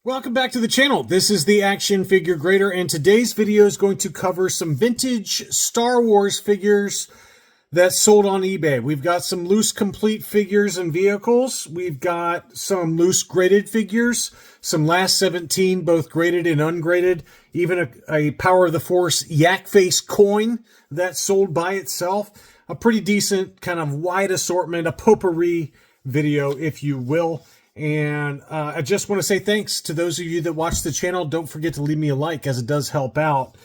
Welcome back to the channel. This is the Action Figure Grader, and today's video is going to cover some vintage Star Wars figures that sold on eBay. We've got some loose complete figures and vehicles. We've got some loose graded figures, some last 17, both graded and ungraded, even a Power of the Force Yakface coin that sold by itself. A pretty decent kind of wide assortment, a potpourri video, if you will. And I just want to say thanks to those of you that watch the channel. Don't forget to leave me a like, as it does help out.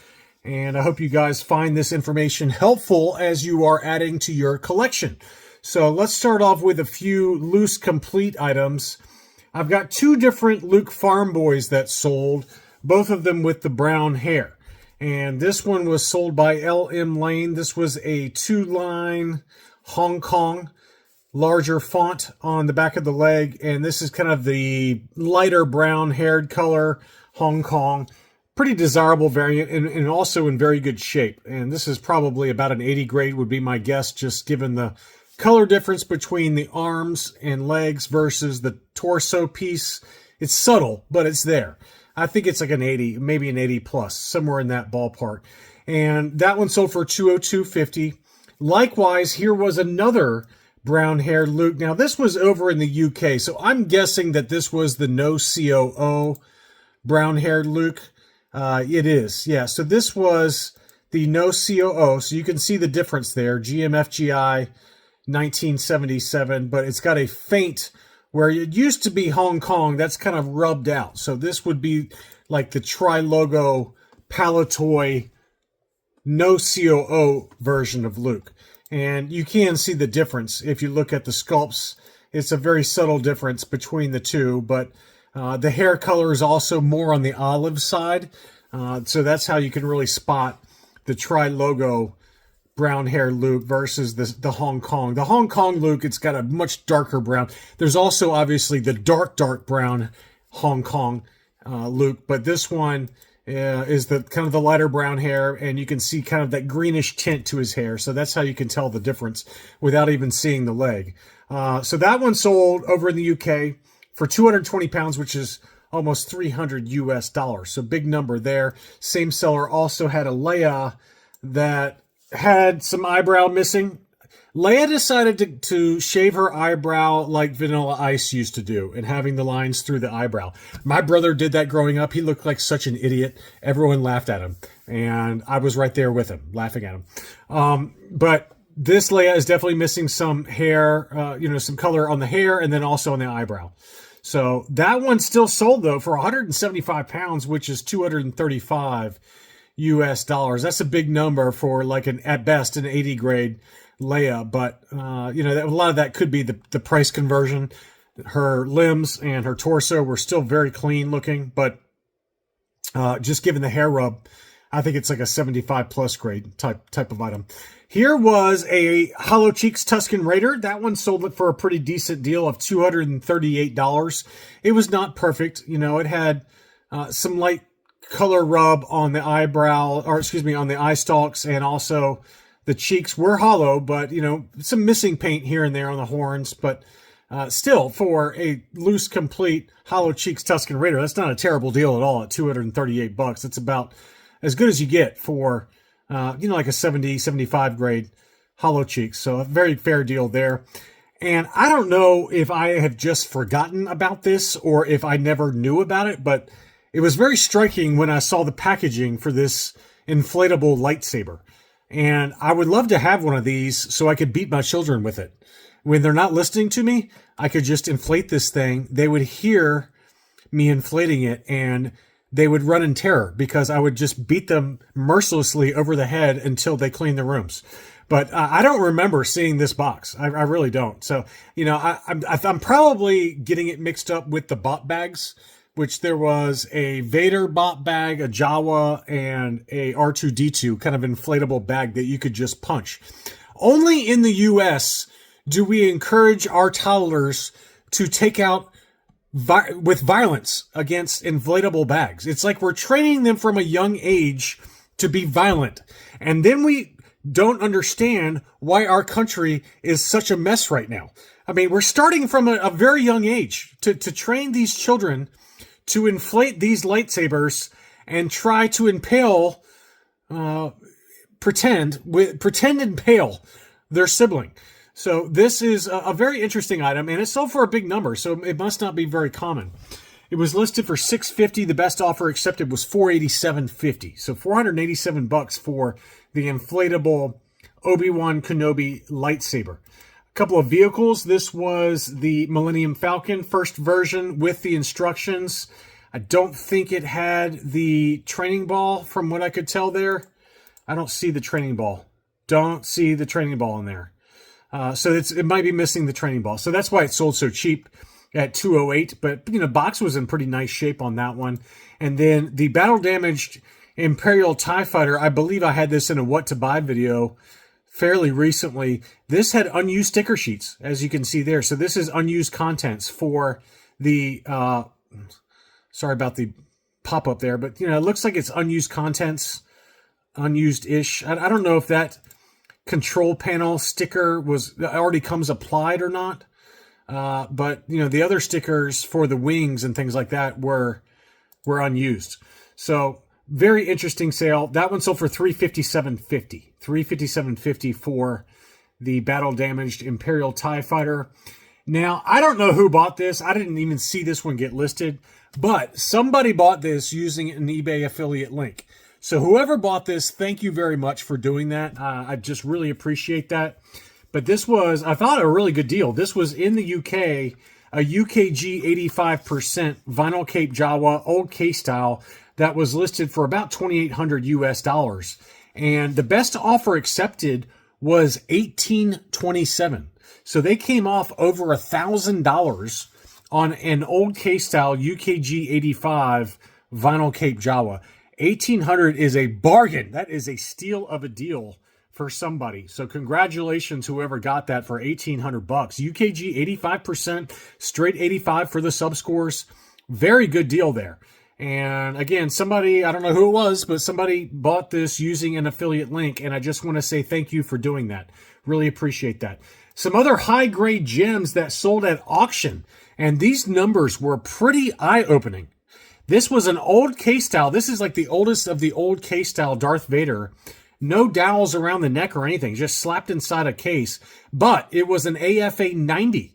And I hope you guys find this information helpful as you are adding to your collection. So let's start off with a few loose complete items. I've got two different Luke Farm Boys that sold, both of them with the brown hair. And this one was sold by LM Lane. This was a 2-line Hong Kong, larger font on the back of the leg, and this is kind of the lighter brown haired color Hong Kong. Pretty desirable variant, and also in very good shape. And this is probably about an 80 grade would be my guess, just given the color difference between the arms and legs versus the torso piece. It's subtle, but it's there. I think it's like an 80, maybe an 80 plus, somewhere in that ballpark. And that one sold for $202.50. Likewise, here was another brown-haired Luke. Now, this was over in the UK, so I'm guessing that this was the no COO brown-haired Luke. It is, yeah. So this was the no COO, so you can see the difference there. GMFGI 1977, but it's got a faint, where it used to be Hong Kong, that's kind of rubbed out. So this would be like the tri-logo Palatoy no COO version of Luke. And you can see the difference if you look at the sculpts. It's a very subtle difference between the two, but the hair color is also more on the olive side. So that's how you can really spot the tri-logo brown hair Luke versus the Hong Kong. The Hong Kong Luke, it's got a much darker brown. There's also obviously the dark brown Hong Kong Luke, but this one is the kind of the lighter brown hair, and you can see kind of that greenish tint to his hair. So that's how you can tell the difference without even seeing the leg. So that one sold over in the UK for 220 pounds, which is almost 300 US dollars. So big number there. Same seller also had a Leia that had some eyebrow missing. Leia decided to shave her eyebrow like Vanilla Ice used to do, and having the lines through the eyebrow. My brother did that growing up. He looked like such an idiot. Everyone laughed at him, and I was right there with him, laughing at him. But this Leia is definitely missing some hair, some color on the hair, and then also on the eyebrow. So that one still sold, though, for 175 pounds, which is 235 US dollars. That's a big number for, like, at best, an 80 grade Leia, but a lot of that could be the price conversion. Her limbs and her torso were still very clean looking, but just given the hair rub, I think it's like a 75 plus grade type of item. Here was a Hollow Cheeks Tusken Raider. That one sold for a pretty decent deal of $238. It was not perfect. It had some light color rub on the eyebrow, or excuse me, on the eye stalks, and also the cheeks were hollow, but, some missing paint here and there on the horns. But still, for a loose, complete Hollow Cheeks Tusken Raider, that's not a terrible deal at all at $238. It's about as good as you get for, like a 70, 75 grade Hollow Cheeks. So a very fair deal there. And I don't know if I have just forgotten about this or if I never knew about it, but it was very striking when I saw the packaging for this inflatable lightsaber. And I would love to have one of these so I could beat my children with it. When they're not listening to me, I could just inflate this thing. They would hear me inflating it, and they would run in terror because I would just beat them mercilessly over the head until they clean their rooms. But I don't remember seeing this box. I really don't. So, I'm probably getting it mixed up with the bot bags, which there was a Vader bot bag, a Jawa, and a R2-D2 kind of inflatable bag that you could just punch. Only in the US do we encourage our toddlers to take out with violence against inflatable bags. It's like we're training them from a young age to be violent. And then we don't understand why our country is such a mess right now. I mean, we're starting from a very young age to train these children to inflate these lightsabers and try to impale, pretend impale their sibling. So this is a very interesting item, and it's sold for a big number, so it must not be very common. It was listed for $650. The best offer accepted was $487.50. So $487 for the inflatable Obi-Wan Kenobi lightsaber. A couple of vehicles. This was the Millennium Falcon, first version with the instructions. I don't think it had the training ball from what I could tell there. I don't see the training ball. Don't see the training ball in there. So it might be missing the training ball. So that's why it sold so cheap at $208. But, you know, box was in pretty nice shape on that one. And then the battle damaged Imperial TIE Fighter, I believe I had this in a what to buy video fairly recently. This had unused sticker sheets, as you can see there. So this is unused contents for the, sorry about the pop-up there, but, you know, it looks like it's unused contents, unused-ish. I don't know if that control panel sticker already comes applied or not. But, you know, the other stickers for the wings and things like that were unused. So very interesting sale. That one sold for $357.50. $357.50 for the battle damaged Imperial TIE Fighter. Now, I don't know who bought this. I didn't even see this one get listed, but somebody bought this using an eBay affiliate link. So whoever bought this, thank you very much for doing that. I just really appreciate that. But this was, I thought, a really good deal. This was in the UK, a UKG 85% vinyl cape Jawa, old case style, that was listed for about $2,800 US. And the best offer accepted was $1,827. So they came off over $1,000 on an old case style UKG 85 vinyl cape Jawa. $1,800 is a bargain. That is a steal of a deal for somebody. So congratulations, whoever got that for $1,800. UKG 85%, straight 85 for the subscores. Very good deal there. And again, somebody, I don't know who it was, but somebody bought this using an affiliate link, and I just want to say thank you for doing that. Really appreciate that. Some other high-grade gems that sold at auction, and these numbers were pretty eye-opening. This was an old case style. This is like the oldest of the old case style Darth Vader. No dowels around the neck or anything, just slapped inside a case. But it was an AFA 90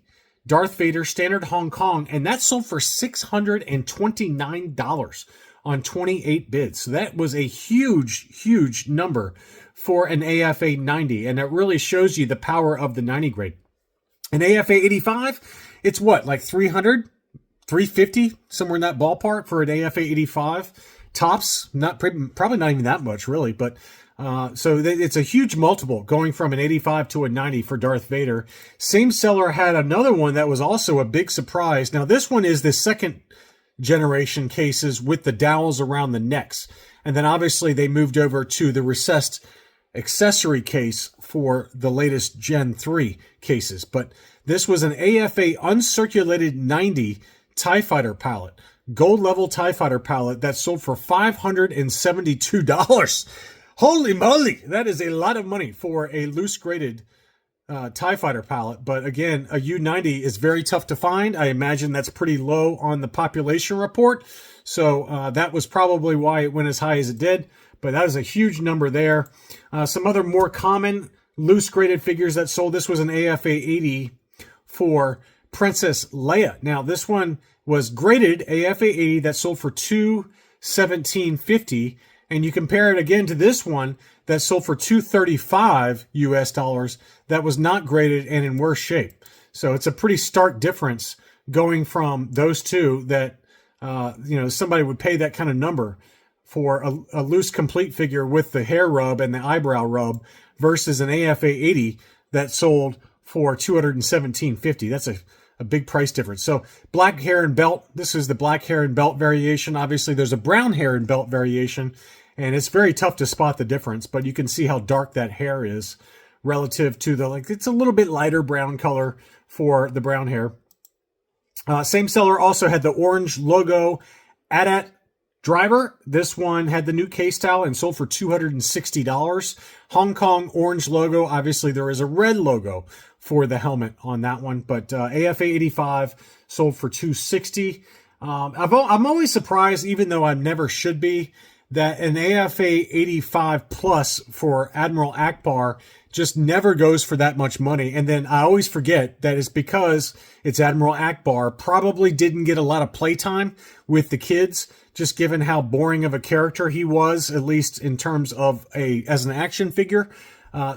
Darth Vader standard Hong Kong, and that sold for $629 on 28 bids. So that was a huge, huge number for an AFA 90, and it really shows you the power of the 90 grade. An AFA 85, it's what, like 300? 350, somewhere in that ballpark for an AFA 85. Tops, probably not even that much, really. But so it's a huge multiple going from an 85 to a 90 for Darth Vader. Same seller had another one that was also a big surprise. Now, this one is the second generation cases with the dowels around the necks. And then obviously they moved over to the recessed accessory case for the latest Gen 3 cases. But this was an AFA uncirculated 90 TIE Fighter pallet, gold level TIE Fighter pallet that sold for $572. Holy moly, that is a lot of money for a loose graded TIE Fighter pallet. But again, a U90 is very tough to find. I imagine that's pretty low on the population report. So that was probably why it went as high as it did. But that is a huge number there. Some other more common loose graded figures that sold. This was an AFA 80 for Princess Leia. Now, this one was graded AFA 80 that sold for $217.50, and you compare it again to this one that sold for $235 US that was not graded and in worse shape. So it's a pretty stark difference going from those two that somebody would pay that kind of number for a loose complete figure with the hair rub and the eyebrow rub versus an AFA 80 that sold for $217.50. That's a big price difference. So black hair and belt, this is the black hair and belt variation. Obviously there's a brown hair and belt variation, and it's very tough to spot the difference, but you can see how dark that hair is relative to it's a little bit lighter brown color for the brown hair. Same seller also had the orange logo AT-AT driver. This one had the new case style and sold for $260. Hong Kong orange logo. Obviously there is a red logo for the helmet on that one, but AFA 85 sold for $260. I'm always surprised, even though I never should be, that an AFA 85 plus for Admiral Akbar just never goes for that much money. And then I always forget that it's because it's Admiral Akbar, probably didn't get a lot of playtime with the kids, just given how boring of a character he was, at least in terms of as an action figure.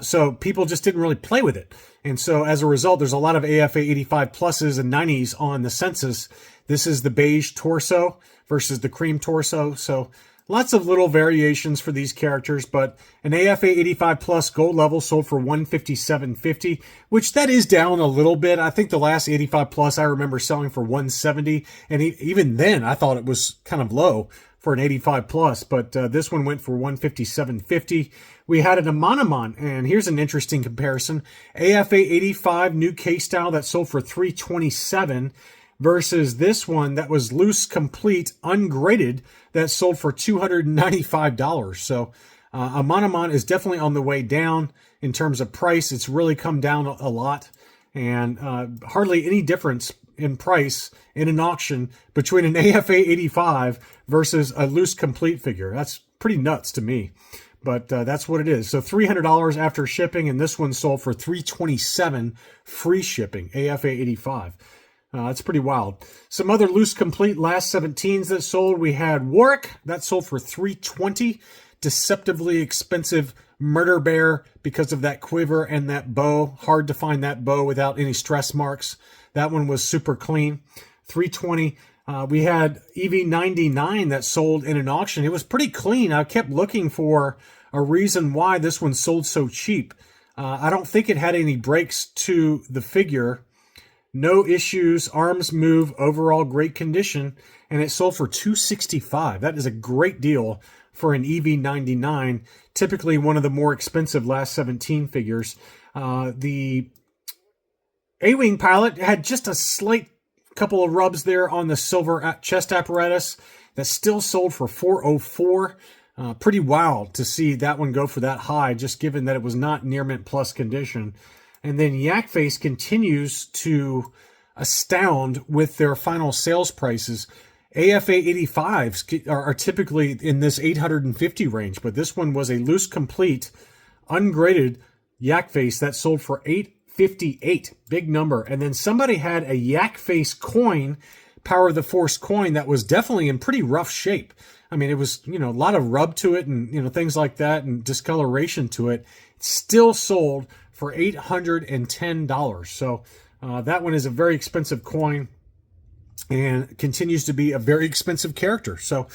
So people just didn't really play with it. And so as a result, there's a lot of AFA 85 pluses and 90s on the census. This is the beige torso versus the cream torso. So lots of little variations for these characters, but an AFA 85 plus gold level sold for $157.50, which that is down a little bit. I think the last 85 plus I remember selling for $170, and even then I thought it was kind of low for an 85 plus, but this one went for $157.50. We had an Amanamon, and here's an interesting comparison. AFA 85 new case style that sold for $327 versus this one that was loose, complete, ungraded that sold for $295. So Amanamon is definitely on the way down in terms of price. It's really come down a lot, and hardly any difference in price in an auction between an AFA 85 versus a loose complete figure. That's pretty nuts to me, but that's what it is. So $300 after shipping, and this one sold for $327 free shipping, AFA 85. It's pretty wild. Some other loose complete last 17s that sold. We had Warwick, that sold for $320. Deceptively expensive Murder Bear because of that quiver and that bow. Hard to find that bow without any stress marks. That one was super clean. $320. We had EV99 that sold in an auction. It was pretty clean. I kept looking for a reason why this one sold so cheap. I don't think it had any breaks to the figure. No issues, arms move, overall great condition, and it sold for $265. That is a great deal for an EV99, typically one of the more expensive last 17 figures. The A-Wing pilot had just a slight couple of rubs there on the silver chest apparatus that still sold for $404. Pretty wild to see that one go for that high, just given that it was not near mint plus condition. And then Yakface continues to astound with their final sales prices. AFA 85s are typically in this 850 range, but this one was a loose complete, ungraded Yakface that sold for $858. Big number. And then somebody had a Yakface coin, Power of the Force coin, that was definitely in pretty rough shape. I mean, it was, a lot of rub to it and, things like that and discoloration to it. It still sold for $810. So that one is a very expensive coin and continues to be a very expensive character. So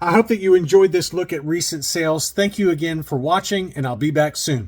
I hope that you enjoyed this look at recent sales. Thank you again for watching, and I'll be back soon.